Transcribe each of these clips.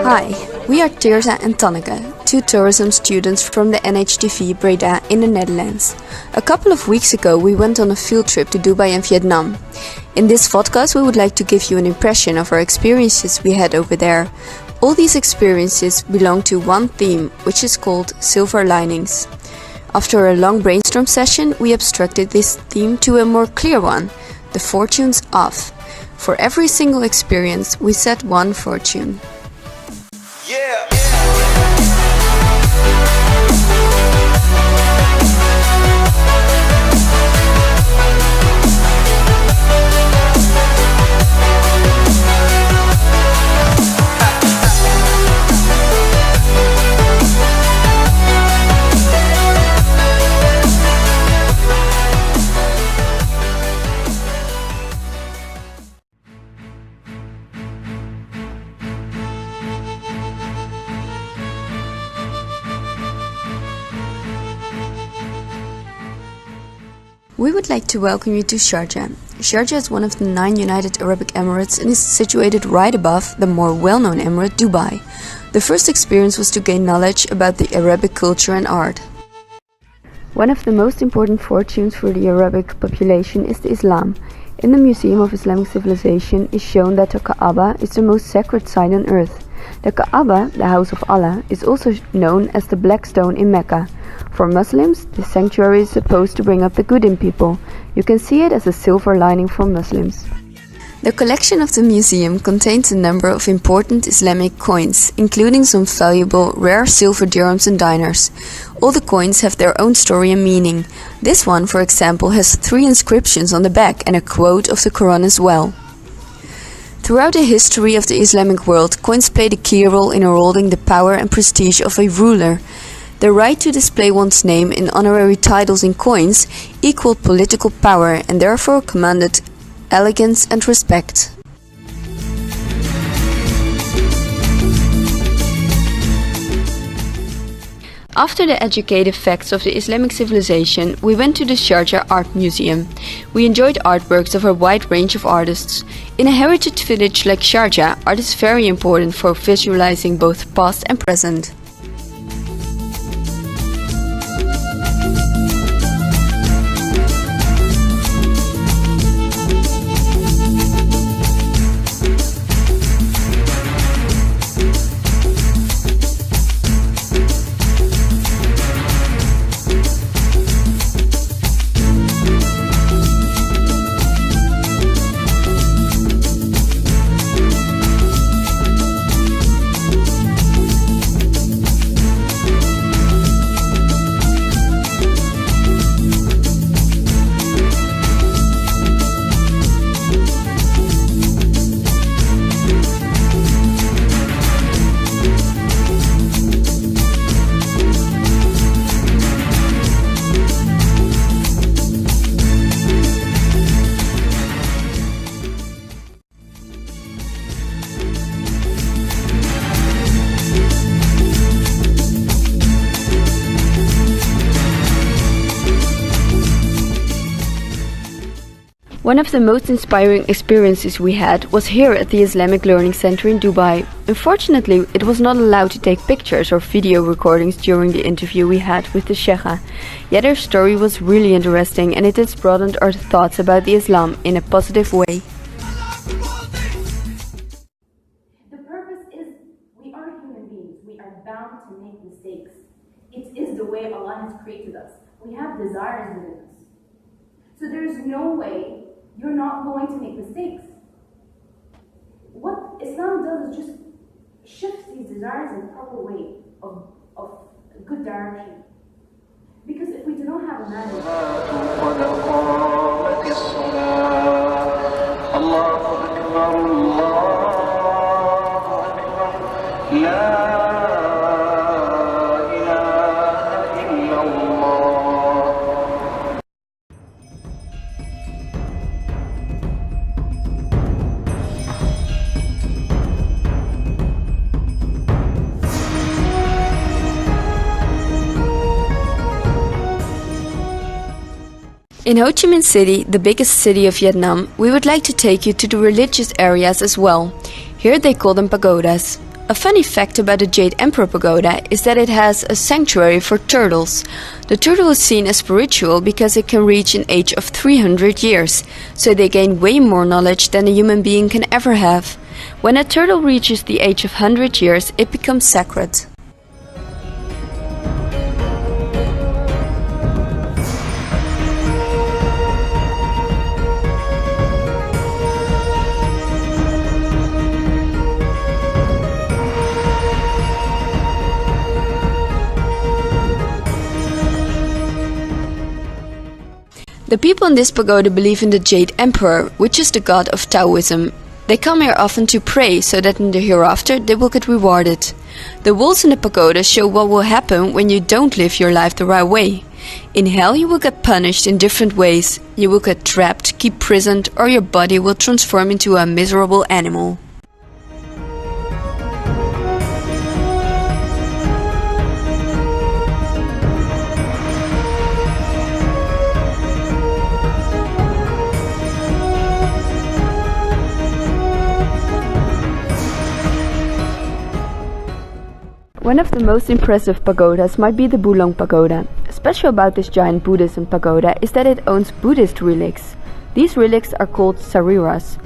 Hi, we are Tirza and Tanneke, two tourism students from the NHTV Breda in the Netherlands. A couple of weeks ago we went on a field trip to Dubai and Vietnam. In this podcast we would like to give you an impression of our experiences we had over there. All these experiences belong to one theme, which is called Silver Linings. After a long brainstorm session we abstracted this theme to a more clear one, the fortunes of. For every single experience we set one fortune. Yeah. We would like to welcome you to Sharjah. Sharjah is one of the 9 United Arab Emirates and is situated right above the more well-known emirate Dubai. The first experience was to gain knowledge about the Arabic culture and art. One of the most important fortunes for the Arabic population is the Islam. In the Museum of Islamic Civilization is shown that the Kaaba is the most sacred site on earth. The Kaaba, the house of Allah, is also known as the Black Stone in Mecca. For Muslims, this sanctuary is supposed to bring up the good in people. You can see it as a silver lining for Muslims. The collection of the museum contains a number of important Islamic coins, including some valuable rare silver dirhams and dinars. All the coins have their own story and meaning. This one, for example, has 3 inscriptions on the back and a quote of the Quran as well. Throughout the history of the Islamic world, coins played a key role in heralding the power and prestige of a ruler. The right to display one's name in honorary titles in coins equaled political power and therefore commanded elegance and respect. After the educative facts of the Islamic civilization, we went to the Sharjah Art Museum. We enjoyed artworks of a wide range of artists. In a heritage village like Sharjah, art is very important for visualizing both past and present. One of the most inspiring experiences we had was here at the Islamic Learning Center in Dubai. Unfortunately, it was not allowed to take pictures or video recordings during the interview we had with the Sheikha. Yet her story was really interesting and it has broadened our thoughts about the Islam in a positive way. The purpose is we are human beings. We are bound to make mistakes. It is the way Allah has created us. We have desires within us. So there is no way you're not going to make mistakes. What Islam does is just shift these desires in a proper way of good direction. Because if we do not have a manual, In Ho Chi Minh City, the biggest city of Vietnam, we would like to take you to the religious areas as well. Here they call them pagodas. A funny fact about the Jade Emperor Pagoda is that it has a sanctuary for turtles. The turtle is seen as spiritual because it can reach an age of 300 years, so they gain way more knowledge than a human being can ever have. When a turtle reaches the age of 100 years, it becomes sacred. The people in this pagoda believe in the Jade Emperor, which is the god of Taoism. They come here often to pray so that in the hereafter they will get rewarded. The walls in the pagoda show what will happen when you don't live your life the right way. In hell you will get punished in different ways. You will get trapped, keep prisoned, or your body will transform into a miserable animal. One of the most impressive pagodas might be the Bulong Pagoda. Special about this giant Buddhism pagoda is that it owns Buddhist relics. These relics are called sariras.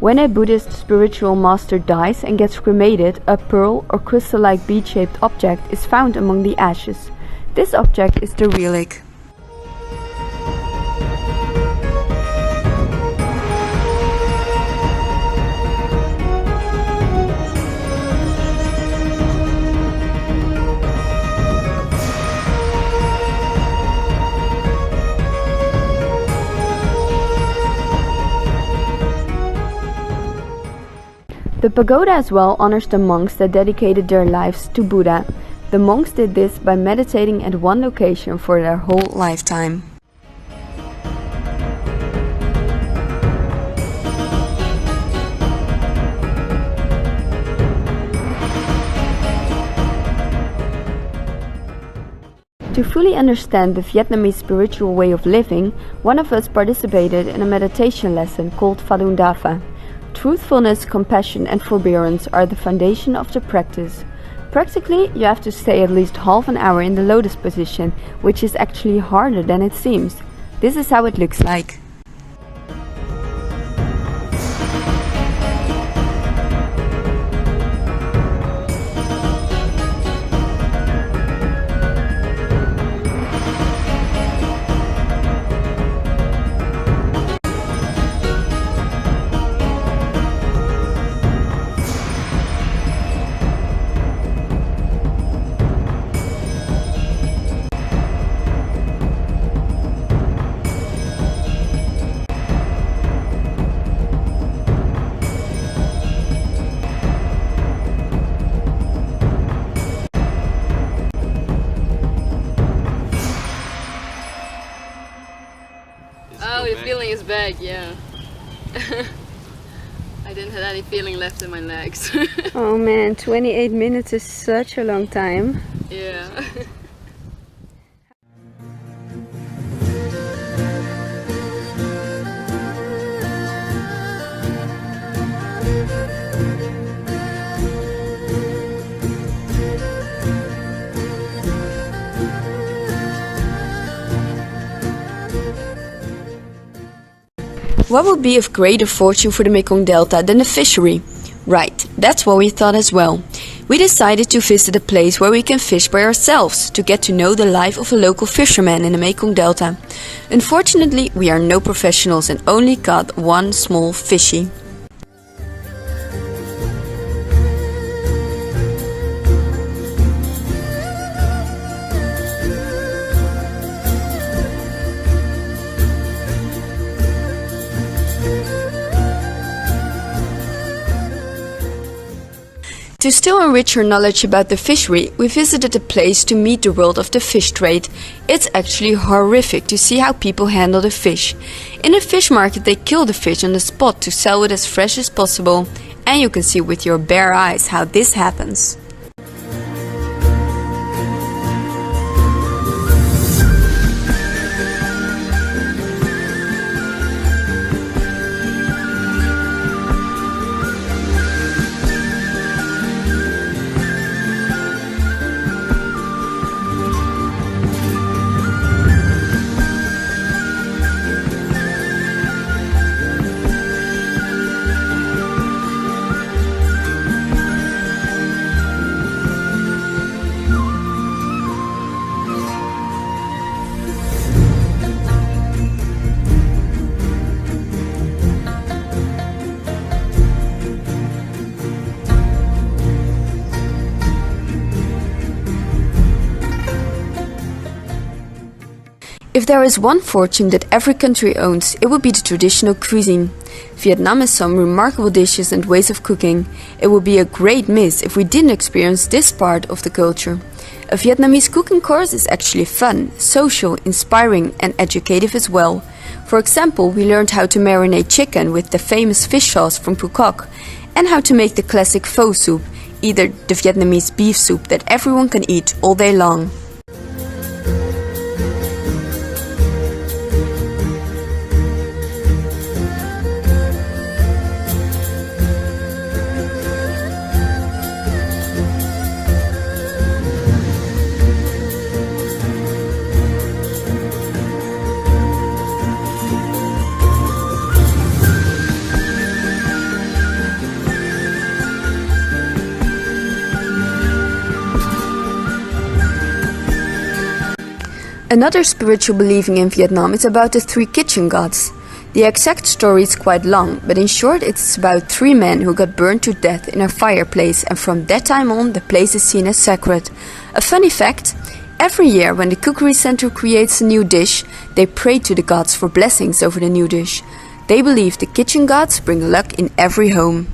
When a Buddhist spiritual master dies and gets cremated, a pearl or crystal-like bead-shaped object is found among the ashes. This object is the relic. The pagoda as well honors the monks that dedicated their lives to Buddha. The monks did this by meditating at one location for their whole lifetime. To fully understand the Vietnamese spiritual way of living, one of us participated in a meditation lesson called Falun Dafa. Truthfulness, compassion and forbearance are the foundation of the practice. Practically, you have to stay at least half an hour in the lotus position, which is actually harder than it seems. This is how it looks like. Oh, the feeling is back, yeah. I didn't have any feeling left in my legs. Oh man, 28 minutes is such a long time. Yeah. What would be of greater fortune for the Mekong Delta than the fishery? Right, that's what we thought as well. We decided to visit a place where we can fish by ourselves to get to know the life of a local fisherman in the Mekong Delta. Unfortunately, we are no professionals and only caught one small fishy. To still enrich her knowledge about the fishery, we visited a place to meet the world of the fish trade. It's actually horrific to see how people handle the fish. In a fish market they kill the fish on the spot to sell it as fresh as possible. And you can see with your bare eyes how this happens. If there is one fortune that every country owns, it would be the traditional cuisine. Vietnam has some remarkable dishes and ways of cooking. It would be a great miss if we didn't experience this part of the culture. A Vietnamese cooking course is actually fun, social, inspiring and educative as well. For example, we learned how to marinate chicken with the famous fish sauce from Phu Quoc and how to make the classic pho soup, either the Vietnamese beef soup that everyone can eat all day long. Another spiritual believing in Vietnam is about the three kitchen gods. The exact story is quite long, but in short it's about three men who got burned to death in a fireplace, and from that time on the place is seen as sacred. A funny fact, every year when the Cookery Center creates a new dish, they pray to the gods for blessings over the new dish. They believe the kitchen gods bring luck in every home.